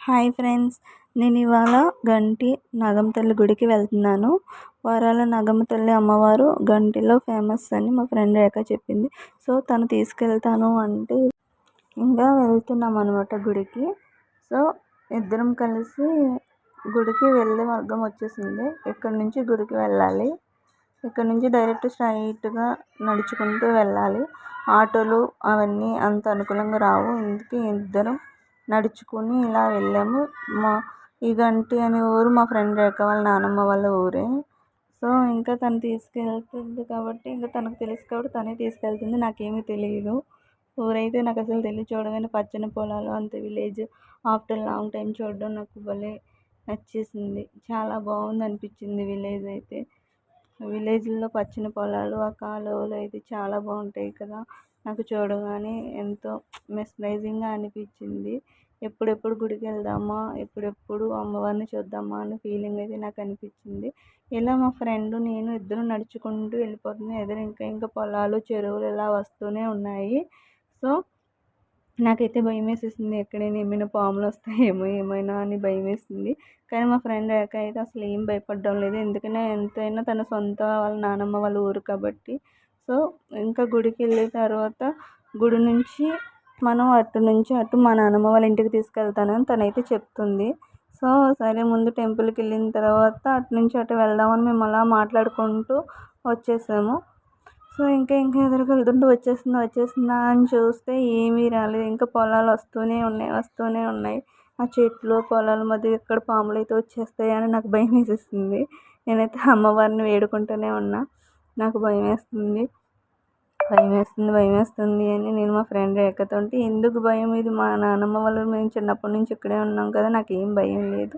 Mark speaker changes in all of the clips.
Speaker 1: Hi friends, నేను ఇవాళ గంటి నాగమ్మ తల్లి గుడికి వెళ్తున్నాను. వారాల నాగమ్మ తల్లి అమ్మవారు గంటిలో ఫేమస్ అని మా ఫ్రెండ్ రేఖ చెప్పింది. సో తను తీసుకెళ్తాను అంటే ఇంకా వెళ్తున్నాం అనమాట గుడికి. సో ఇద్దరం కలిసి గుడికి వెళ్ళే మార్గం వచ్చేసింది. ఇక్కడ నుంచి గుడికి వెళ్ళాలి. ఇక్కడ నుంచి డైరెక్ట్ స్ట్రైట్గా నడుచుకుంటూ వెళ్ళాలి. ఆటోలు అవన్నీ అంత అనుకూలంగా రావు. ఇందుకే ఇద్దరం నడుచుకుని ఇలా వెళ్ళాము. ఈ గంటి అనే ఊరు మా ఫ్రెండ్ రేఖ వాళ్ళ నానమ్మ వాళ్ళ ఊరే. సో ఇంకా తను తీసుకెళ్తుంది కాబట్టి ఇంకా తనకు తెలుసు కాబట్టి తనే తీసుకెళ్తుంది. నాకేమీ తెలియదు. ఊరైతే నాకు అసలు తెలియదు. చూడగానే పచ్చని పొలాలు, అంత విలేజ్ ఆఫ్టర్ లాంగ్ టైం చూడడం నాకు భలే నచ్చేసింది. చాలా బాగుంది అనిపించింది విలేజ్ అయితే. విలేజ్లో పచ్చని పొలాలు, ఆ కాలువలు అయితే చాలా బాగుంటాయి కదా. నాకు చూడగానే ఎంతో మెస్మరైజింగ్గా అనిపించింది. ఎప్పుడెప్పుడు గుడికి వెళ్దామా, ఎప్పుడెప్పుడు అమ్మవారిని చూద్దామా అనే ఫీలింగ్ అయితే నాకు అనిపించింది. ఇలా మా ఫ్రెండ్ నేను ఇద్దరు నడుచుకుంటూ వెళ్ళిపోతుంది. ఎదురు ఇంకా పొలాలు, చెరువులు ఇలా వస్తూనే ఉన్నాయి. సో నాకైతే భయం వేసేసింది. ఎక్కడైనా ఏమైనా పాములు వస్తాయేమో ఏమైనా అని భయం వేసింది. కానీ మా ఫ్రెండ్ రేఖ అయితే అసలు ఏం భయపడడం లేదు. ఎందుకంటే ఎంతైనా తన సొంత వాళ్ళ నానమ్మ వాళ్ళ ఊరు కాబట్టి. సో ఇంకా గుడికి వెళ్ళిన తర్వాత గుడి నుంచి మనం అటు నుంచి అటు మా నానమ్మ వాళ్ళ ఇంటికి తీసుకెళ్తానని తనైతే చెప్తుంది. సో సరే ముందు టెంపుల్కి వెళ్ళిన తర్వాత అటు నుంచి అటు వెళ్దామని మేము అలా మాట్లాడుకుంటూ వచ్చేసాము. సో ఇంకా ఎదురుగా వెళ్తుంటూ వచ్చేస్తుందా అని చూస్తే ఏమీ రాలేదు. ఇంకా పొలాలు వస్తూనే ఉన్నాయి. ఆ చెట్లు పొలాల మధ్య ఎక్కడ పాములు అయితే వచ్చేస్తాయని నాకు భయం వేసేసింది. నేనైతే అమ్మవారిని వేడుకుంటూనే ఉన్నా. నాకు భయం వేస్తుంది అని నేను మా ఫ్రెండ్ రేఖతో ఉంటే, ఎందుకు భయం, ఇది మా నాన్నమ్మ వాళ్ళు మేము చిన్నప్పటి నుంచి ఇక్కడే ఉన్నాం కదా, నాకేం భయం లేదు,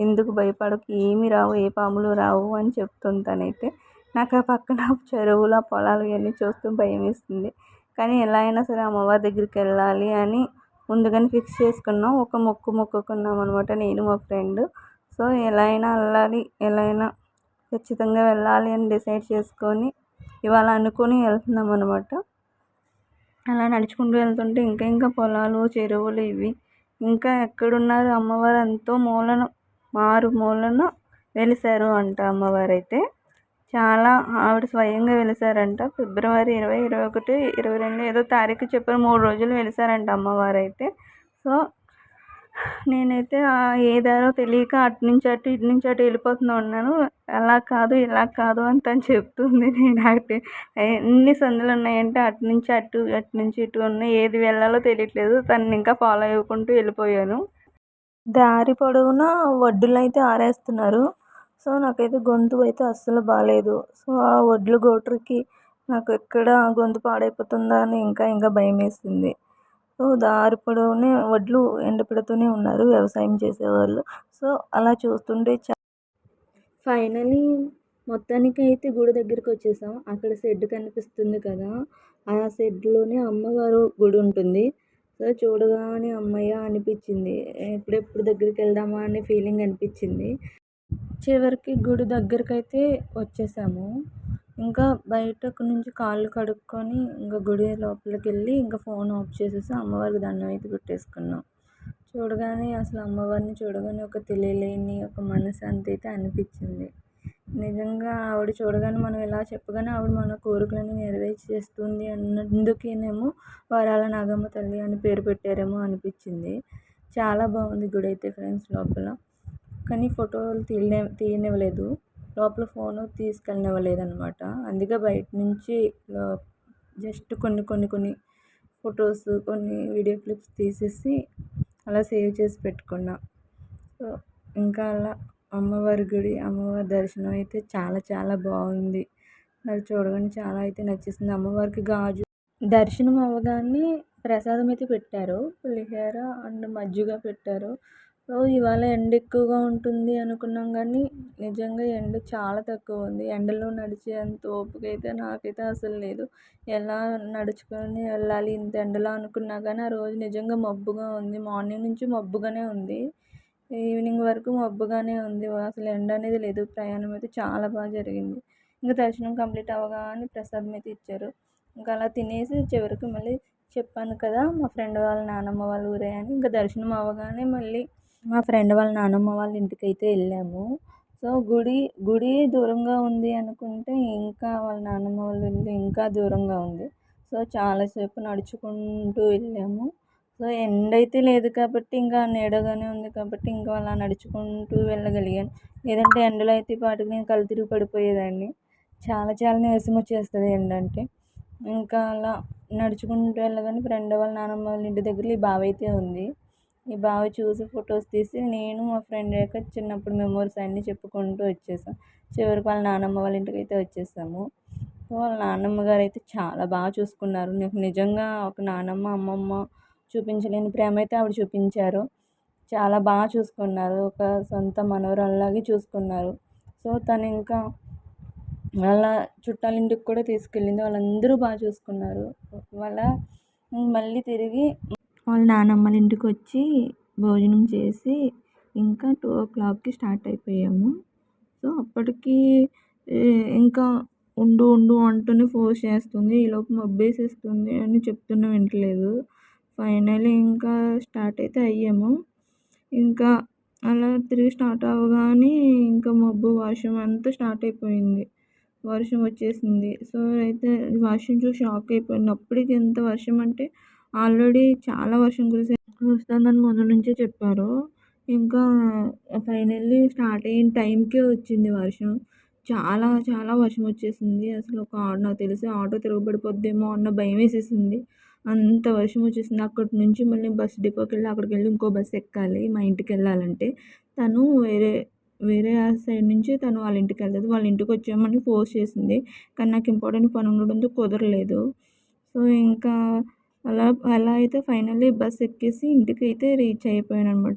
Speaker 1: ఎందుకు భయపడకు, ఏమి రావు, ఏ పాములు రావు అని చెప్తుంది తనైతే. నాకు ఆ పక్కన చెరువుల పొలాలు ఇవన్నీ చూస్తూ భయం వేస్తుంది. కానీ ఎలా అయినా సరే అమ్మవారి దగ్గరికి వెళ్ళాలి అని ముందుగానే ఫిక్స్ చేసుకున్నాం. ఒక మొక్కుకున్నాం అనమాట నేను మా ఫ్రెండ్. సో ఎలా అయినా వెళ్ళాలి, ఎలా అయినా ఖచ్చితంగా వెళ్ళాలి అని డిసైడ్ చేసుకొని ఇవాళ అనుకొని వెళ్తున్నాం అనమాట. అలా నడుచుకుంటూ వెళ్తుంటే ఇంకా పొలాలు, చెరువులు ఇవి ఇంకా ఎక్కడున్నారు అమ్మవారు ఎంతో మారుమూలన వెలిశారు అంట అమ్మవారు అయితే. చాలా ఆవిడ స్వయంగా వెలిసారంట. ఫిబ్రవరి 20, 21, 22 ఏదో తారీఖు చెప్పారు. 3 రోజులు వెలిసారంట అమ్మవారు అయితే. సో నేనైతే ఏ దారో తెలియక అటు నుంచి అటు వెళ్ళిపోతూ ఉన్నాను. అలా కాదు ఇలా కాదు అని తను చెప్తుంది. నేను ఎన్ని సందులు ఉన్నాయంటే అటు నుంచి ఇటు ఉన్నాయి. ఏది వెళ్ళాలో తెలియట్లేదు. తను ఇంకా ఫాలో అవ్వకుంటూ వెళ్ళిపోయాను. దారి పొడవునా వడ్డులు అయితే ఆరేస్తున్నారు. సో నాకైతే గొంతు అయితే అస్సలు బాగాలేదు. సో ఆ వడ్లు గోట్రకి నాకు ఎక్కడ గొంతు పాడైపోతుందా అని ఇంకా భయం వేసింది. సో దారి పొడవునే వడ్లు ఎండపెడుతూనే ఉన్నారు వ్యవసాయం చేసేవాళ్ళు. సో అలా చూస్తుంటే ఫైనలీ మొత్తానికి అయితే గుడి దగ్గరికి వచ్చేసాం. అక్కడ షెడ్ కనిపిస్తుంది కదా, ఆ షెడ్లోనే అమ్మవారు గుడి ఉంటుంది. సో చూడగానే అమ్మయ్య అనిపించింది. ఎప్పుడెప్పుడు దగ్గరికి వెళ్దామా అనే ఫీలింగ్ అనిపించింది. చివరికి గుడి దగ్గరికి అయితే వచ్చేసాము. ఇంకా బయటకు నుంచి కాళ్ళు కడుక్కొని ఇంకా గుడి లోపలికి వెళ్ళి ఇంకా ఫోన్ ఆఫ్ చేసేసి అమ్మవారికి దండం అయితే పెట్టేసుకున్నాం. చూడగానే అసలు అమ్మవారిని చూడగానే ఒక తెలియలేని ఒక మనశ్శాంతి అయితే అనిపించింది. నిజంగా ఆవిడ చూడగానే మనం ఇలా చెప్పగానే ఆవిడ మన కోరికలని నెరవేర్చేస్తుంది అన్నందుకేనేమో వరాల నాగమ్మ తల్లి అని పేరు పెట్టారేమో అనిపించింది. చాలా బాగుంది గుడి అయితే ఫ్రెండ్స్ లోపల. కానీ ఫోటోలు తీయనివ్వలేదు, లోపల ఫోను తీసుకెళ్ళనివ్వలేదు అనమాట. అందుకే బయట నుంచి జస్ట్ కొన్ని ఫొటోస్, కొన్ని వీడియో క్లిప్స్ తీసేసి అలా సేవ్ చేసి పెట్టుకున్నా. సో ఇంకా అలా అమ్మవారి గుడి, అమ్మవారి దర్శనం అయితే చాలా బాగుంది. నాకు చూడగానే చాలా అయితే నచ్చేసింది. అమ్మవారికి గాజు దర్శనం అవ్వగానే ప్రసాదం అయితే పెట్టారు. పులిహోర అండ్ మజ్జిగ పెట్టారు. సో ఇవాళ ఎండ ఎక్కువగా ఉంటుంది అనుకున్నాం కానీ నిజంగా ఎండ చాలా తక్కువ ఉంది. ఎండలో నడిచే అంత ఓపిక అయితే నాకైతే అసలు లేదు. ఎలా నడుచుకొని వెళ్ళాలి ఇంత ఎండలో అనుకున్నా కానీ ఆ రోజు నిజంగా మబ్బుగా ఉంది. మార్నింగ్ నుంచి మబ్బుగానే ఉంది, ఈవినింగ్ వరకు మబ్బుగానే ఉంది. అసలు ఎండ అనేది లేదు. ప్రయాణం అయితే చాలా బాగా జరిగింది. ఇంకా దర్శనం కంప్లీట్ అవ్వగానే ప్రసాదం అయితే ఇచ్చారు. ఇంకా అలా తినేసి చివరికి మళ్ళీ చెప్పాను కదా మా ఫ్రెండ్ వాళ్ళ నానమ్మ వాళ్ళ ఊరే అని, ఇంకా దర్శనం అవ్వగానే మళ్ళీ మా ఫ్రెండ్ వాళ్ళ నానమ్మ వాళ్ళ ఇంటికైతే వెళ్ళాము. సో, గుడి గుడి దూరంగా ఉంది అనుకుంటే, ఇంకా వాళ్ళ నానమ్మ వాళ్ళ ఇల్లు ఇంకా దూరంగా ఉంది. సో, చాలాసేపు నడుచుకుంటూ వెళ్ళాము. సో, ఎండైతే లేదు కాబట్టి, ఇంకా నీడగానే ఉంది కాబట్టి, ఇంకా అలా నడుచుకుంటూ వెళ్ళగలిగాను. లేదంటే ఎండలో అయితే ఈ పాటికి నేను కళ్ళు తిరిగి పడిపోయేదాన్ని. చాలా చాలా నీరసం వచ్చేస్తది ఎండంటే. ఇంకా అలా నడుచుకుంటూ వెళ్ళగానే ఫ్రెండ్ వాళ్ళ నానమ్మ వాళ్ళ ఇంటి దగ్గర ఈ బావి అయితే ఉంది. ఈ బావి చూసి ఫొటోస్ తీసి నేను మా ఫ్రెండ్ యొక్క చిన్నప్పుడు మెమోరీస్ అన్నీ చెప్పుకుంటూ వచ్చేసాం. చివరికి వాళ్ళ నానమ్మ వాళ్ళ ఇంటికైతే వచ్చేసాము. సో, వాళ్ళ నాన్నమ్మ గారైతే చాలా బాగా చూసుకున్నారు. నాకు నిజంగా ఒక నానమ్మ, అమ్మమ్మ చూపించలేని ప్రేమ అయితే ఆవిడ చూపించారు. చాలా బాగా చూసుకున్నారు. ఒక సొంత మనవరాల్లాగే చూసుకున్నారు. సో, తను ఇంకా వాళ్ళ చుట్టాలింటికి కూడా తీసుకెళ్ళింది. వాళ్ళందరూ బాగా చూసుకున్నారు. వాళ్ళ మళ్ళీ తిరిగి వాళ్ళ నానమ్మల ఇంటికొచ్చి భోజనం చేసి ఇంకా 2:00కి స్టార్ట్ అయిపోయాము. సో, అప్పటికి ఇంకా ఉండు ఉండు అంటూనే ఫోర్స్ చేస్తుంది. ఈలోపు మబ్బేసేస్తుంది అని చెప్తున్నా వింటలేదు. ఫైనల్లీ ఇంకా స్టార్ట్ అయితే అయ్యాము. ఇంకా అలా తిరిగి స్టార్ట్ అవ్వగానే ఇంకా మబ్బు, వర్షం అంతా స్టార్ట్ అయిపోయింది. వర్షం వచ్చేసింది. సో, అయితే వర్షం చూసి షాక్ అయిపోయాను. అప్పటికి ఎంత వర్షం అంటే ఆల్రెడీ చాలా వర్షం కురుస్తుందని ముందు నుంచే చెప్పారు. ఇంకా ఫైనల్లీ స్టార్ట్ అయిన టైంకే వచ్చింది వర్షం. చాలా చాలా వర్షం వచ్చేసింది. అసలు నాకు తెలిసి ఆటో తిరగబడిపోద్దేమో అన్న భయమేసేసింది. అంత వర్షం వచ్చేసింది. అక్కడి నుంచి మళ్ళీ బస్ డిపోకెళ్ళి అక్కడికెళ్ళి ఇంకో బస్ ఎక్కాలి మా ఇంటికెళ్ళాలంటే. తను వేరే వేరే సైడ్ నుంచి తను వాళ్ళ ఇంటికెళ్తది. వాళ్ళ ఇంటికొచ్చేయమని ఫోర్స్ చేసింది. కానీ నాకు ఇంపార్టెంట్ పని ఉండడంతో కుదరలేదు. సో, ఇంకా అలా అలా అయితే ఫైనల్లీ బస్ ఎక్కేసి ఇంటికైతే రీచ్ అయిపోయాననమాట.